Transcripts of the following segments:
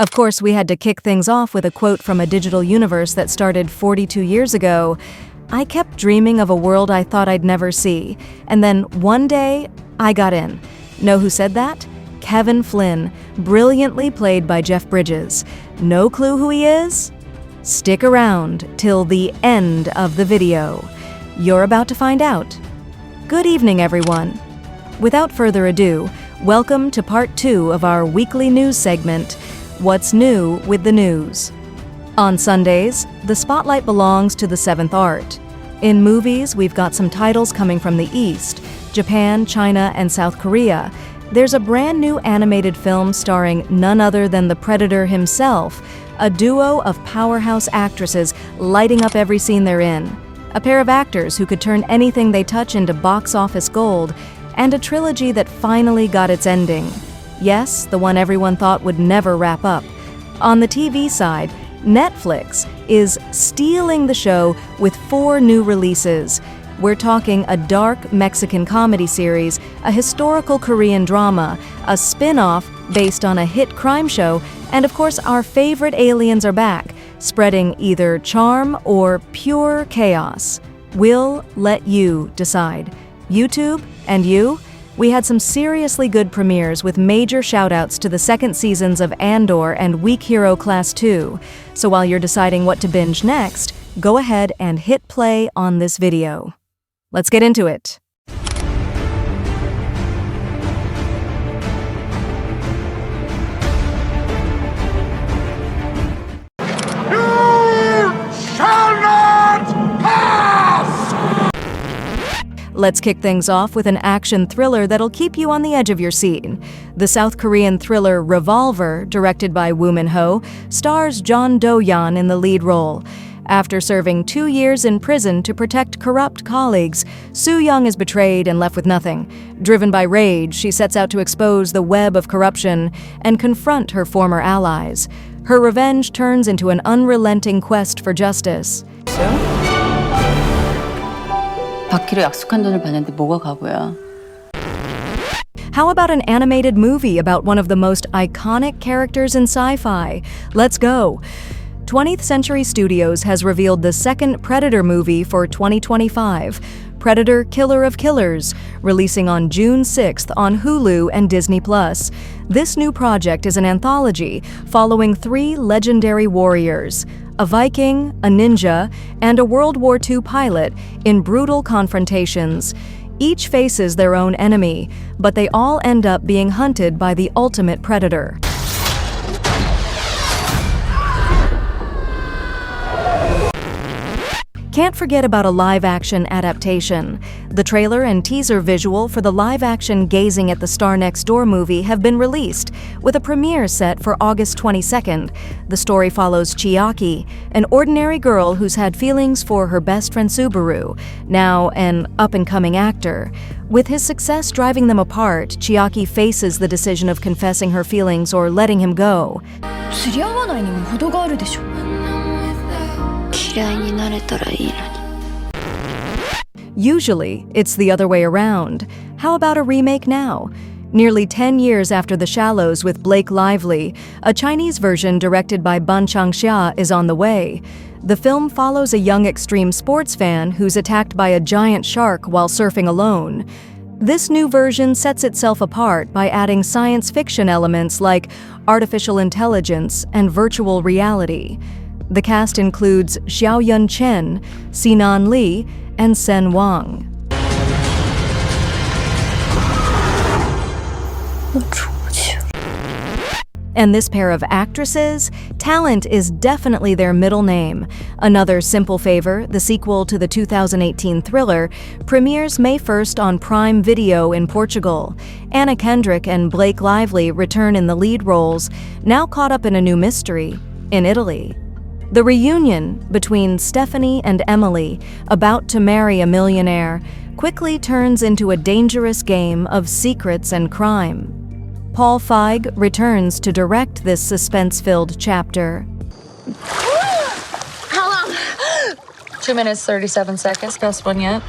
Of course, we had to kick things off with a quote from a digital universe that started 42 years ago. I kept dreaming of a world I thought I'd never see, and then one day, I got in. Know who said that? Kevin Flynn, brilliantly played by Jeff Bridges. No clue who he is? Stick around till the end of the video. You're about to find out. Good evening, everyone. Without further ado, welcome to part 2 of our weekly news segment, What's New with the News. On Sundays, the spotlight belongs to the seventh art. In movies, we've got some titles coming from the East, Japan, China, and South Korea. There's a brand new animated film starring none other than the Predator himself, a duo of powerhouse actresses lighting up every scene they're in, a pair of actors who could turn anything they touch into box office gold, and a trilogy that finally got its ending. Yes, the one everyone thought would never wrap up. On the TV side, Netflix is stealing the show with 4 new releases. We're talking a dark Mexican comedy series, a historical Korean drama, a spin-off based on a hit crime show, and of course our favorite aliens are back, spreading either charm or pure chaos. We'll let you decide. YouTube and you? We had some seriously good premieres with major shoutouts to the second seasons of Andor and Weak Hero Class 2. So while you're deciding what to binge next, go ahead and hit play on this video. Let's get into it. Let's kick things off with an action thriller that'll keep you on the edge of your seat. The South Korean thriller Revolver, directed by Woo Min-ho, stars John Do-yeon in the lead role. After serving 2 years in prison to protect corrupt colleagues, Soo-young is betrayed and left with nothing. Driven by rage, she sets out to expose the web of corruption and confront her former allies. Her revenge turns into an unrelenting quest for justice. 받기로 약속한 돈을 받는데 뭐가 각오야? How about an animated movie about one of the most iconic characters in sci-fi? Let's go! 20th Century Studios has revealed the second Predator movie for 2025, Predator Killer of Killers, releasing on June 6th on Hulu and Disney+. This new project is an anthology following 3 legendary warriors, a Viking, a ninja, and a World War II pilot in brutal confrontations. Each faces their own enemy, but they all end up being hunted by the ultimate predator. Can't forget about a live-action adaptation. The trailer and teaser visual for the live-action Gazing at the Star Next Door movie have been released, with a premiere set for August 22nd. The story follows Chiaki, an ordinary girl who's had feelings for her best friend Subaru, now an up-and-coming actor. With his success driving them apart, Chiaki faces the decision of confessing her feelings or letting him go. Usually, it's the other way around. How about a remake now? Nearly 10 years after The Shallows with Blake Lively, a Chinese version directed by Ban Changxia is on the way. The film follows a young extreme sports fan who's attacked by a giant shark while surfing alone. This new version sets itself apart by adding science fiction elements like artificial intelligence and virtual reality. The cast includes Xiao Yun Chen, Sinan Lee, and Sen Wang. And this pair of actresses? Talent is definitely their middle name. Another Simple Favor, the sequel to the 2018 thriller, premieres May 1st on Prime Video in Portugal. Anna Kendrick and Blake Lively return in the lead roles, now caught up in a new mystery, in Italy. The reunion between Stephanie and Emily, about to marry a millionaire, quickly turns into a dangerous game of secrets and crime. Paul Feig returns to direct this suspense-filled chapter. How long? 2 minutes, 37 seconds. Best one yet.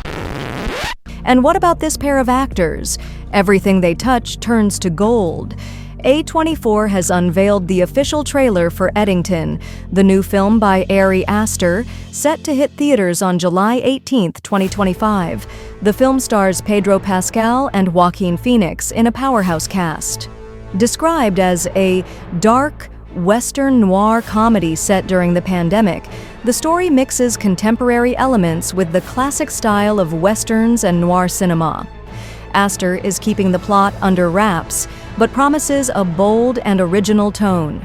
And what about this pair of actors? Everything they touch turns to gold. A24 has unveiled the official trailer for Eddington, the new film by Ari Aster, set to hit theaters on July 18, 2025. The film stars Pedro Pascal and Joaquin Phoenix in a powerhouse cast. Described as a dark, Western noir comedy set during the pandemic, the story mixes contemporary elements with the classic style of Westerns and noir cinema. Aster is keeping the plot under wraps, but promises a bold and original tone.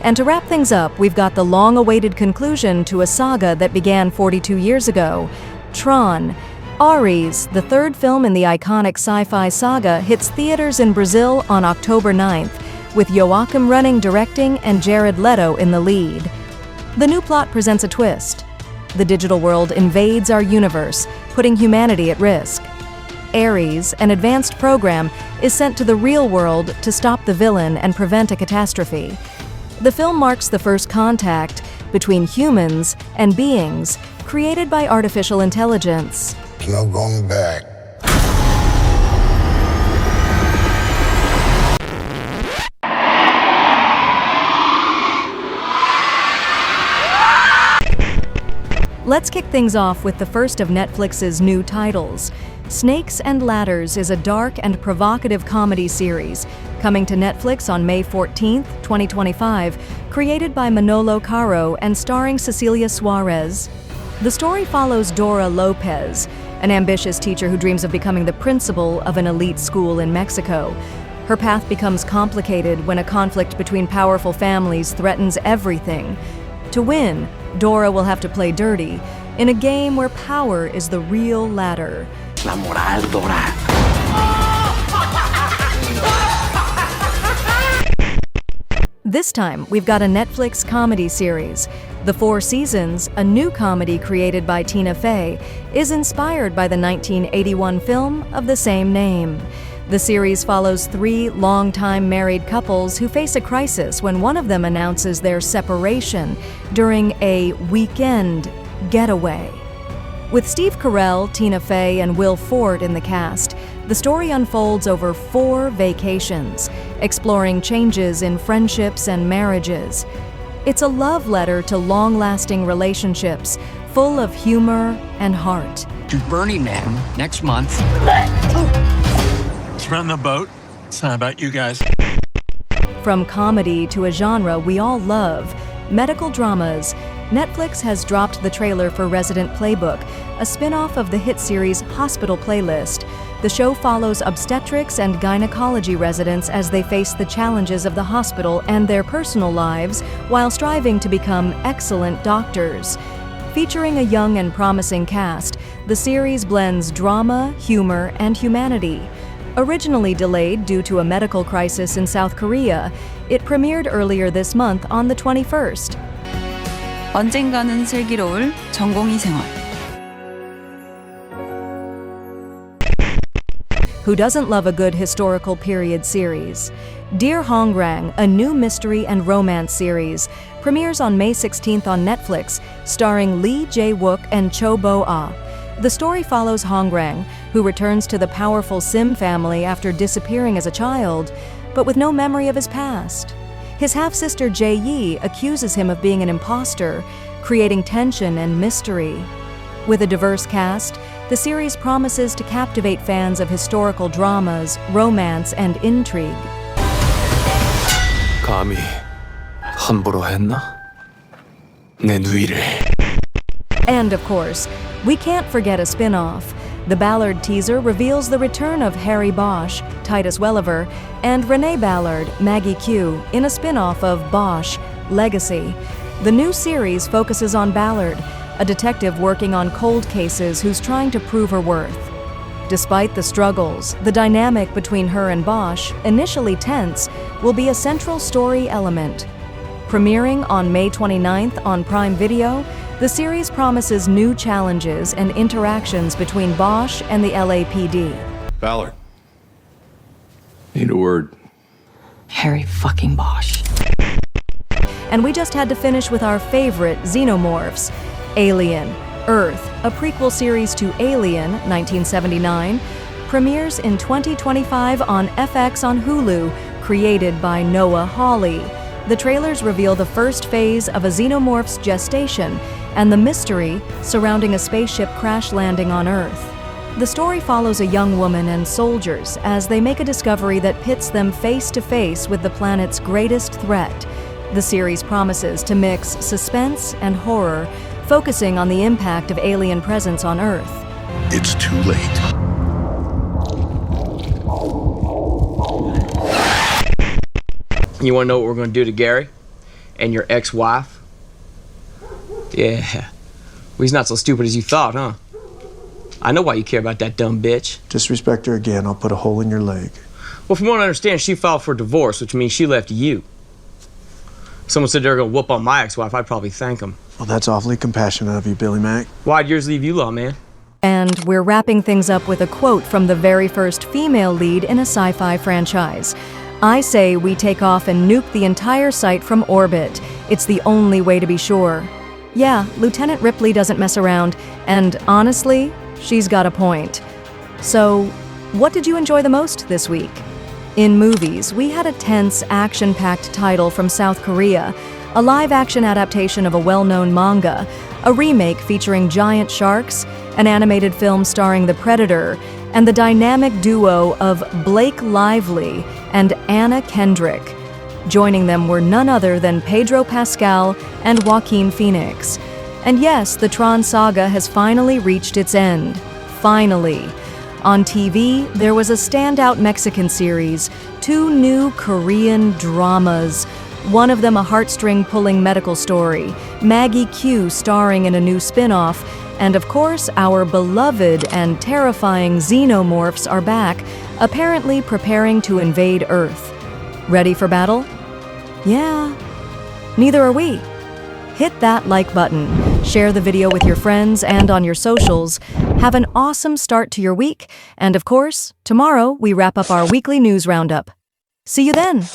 And to wrap things up, we've got the long-awaited conclusion to a saga that began 42 years ago, Tron. Ares, the third film in the iconic sci-fi saga, hits theaters in Brazil on October 9th, with Joachim Rønning directing and Jared Leto in the lead. The new plot presents a twist. The digital world invades our universe, putting humanity at risk. Ares, an advanced program, is sent to the real world to stop the villain and prevent a catastrophe. The film marks the first contact between humans and beings created by artificial intelligence. There's no going back. Let's kick things off with the first of Netflix's new titles. Snakes and Ladders is a dark and provocative comedy series coming to Netflix on May 14, 2025, created by Manolo Caro and starring Cecilia Suarez. The story follows Dora Lopez, an ambitious teacher who dreams of becoming the principal of an elite school in Mexico. Her path becomes complicated when a conflict between powerful families threatens everything. To win, Dora will have to play dirty in a game where power is the real ladder. La moral, Dora. This time, we've got a Netflix comedy series. The Four Seasons, a new comedy created by Tina Fey, is inspired by the 1981 film of the same name. The series follows three longtime married couples who face a crisis when one of them announces their separation during a weekend getaway. With Steve Carell, Tina Fey, and Will Forte in the cast, the story unfolds over 4 vacations, exploring changes in friendships and marriages. It's a love letter to long-lasting relationships, full of humor and heart. To Burning Man next month. It's around the boat. It's not about you guys. From comedy to a genre we all love, medical dramas, Netflix has dropped the trailer for Resident Playbook, a spin-off of the hit series Hospital Playlist. The show follows obstetrics and gynecology residents as they face the challenges of the hospital and their personal lives while striving to become excellent doctors. Featuring a young and promising cast, the series blends drama, humor, and humanity. Originally delayed due to a medical crisis in South Korea, it premiered earlier this month on the 21st. 언젠가는 슬기로울 전공의 생활. Who doesn't love a good historical period series? Dear Hongrang, a new mystery and romance series, premieres on May 16th on Netflix, starring Lee Jae-wook and Cho Bo-ah. The story follows Hongrang, who returns to the powerful Sim family after disappearing as a child, but with no memory of his past. His half-sister Jae-yi accuses him of being an imposter, creating tension and mystery. With a diverse cast, the series promises to captivate fans of historical dramas, romance, and intrigue. 감히 함부로 했나? 내 누이를. And of course, we can't forget a spin-off. The Ballard teaser reveals the return of Harry Bosch, Titus Welliver, and Renee Ballard, Maggie Q, in a spin-off of Bosch, Legacy. The new series focuses on Ballard, a detective working on cold cases who's trying to prove her worth. Despite the struggles, the dynamic between her and Bosch, initially tense, will be a central story element. Premiering on May 29th on Prime Video, the series promises new challenges and interactions between Bosch and the LAPD. Ballard. Need a word. Harry fucking Bosch. And we just had to finish with our favorite xenomorphs, Alien. Earth, a prequel series to Alien, 1979, premieres in 2025 on FX on Hulu, created by Noah Hawley. The trailers reveal the first phase of a xenomorph's gestation and the mystery surrounding a spaceship crash landing on Earth. The story follows a young woman and soldiers as they make a discovery that pits them face to face with the planet's greatest threat. The series promises to mix suspense and horror, focusing on the impact of alien presence on Earth. It's too late. You want to know what we're going to do to Gary and your ex-wife? Yeah. Well, he's not so stupid as you thought, huh? I know why you care about that dumb bitch. Disrespect her again, I'll put a hole in your leg. Well, from what I understand, she filed for divorce, which means she left you. If someone said they were going to whoop on my ex-wife, I'd probably thank them. Well, that's awfully compassionate of you, Billy Mack. Why'd yours leave you, lawman? And we're wrapping things up with a quote from the very first female lead in a sci-fi franchise. I say we take off and nuke the entire site from orbit. It's the only way to be sure. Yeah, Lieutenant Ripley doesn't mess around, and honestly, she's got a point. So, what did you enjoy the most this week? In movies, we had a tense, action-packed title from South Korea, a live-action adaptation of a well-known manga, a remake featuring giant sharks, an animated film starring the Predator, and the dynamic duo of Blake Lively and Anna Kendrick. Joining them were none other than Pedro Pascal and Joaquin Phoenix. And yes, the Tron saga has finally reached its end. Finally. On TV, there was a standout Mexican series, 2 new Korean dramas. One of them a heartstring-pulling medical story, Maggie Q starring in a new spin-off, and of course, our beloved and terrifying xenomorphs are back, apparently preparing to invade Earth. Ready for battle? Yeah. Neither are we. Hit that like button, share the video with your friends and on your socials. Have an awesome start to your week, and of course, tomorrow we wrap up our weekly news roundup. See you then!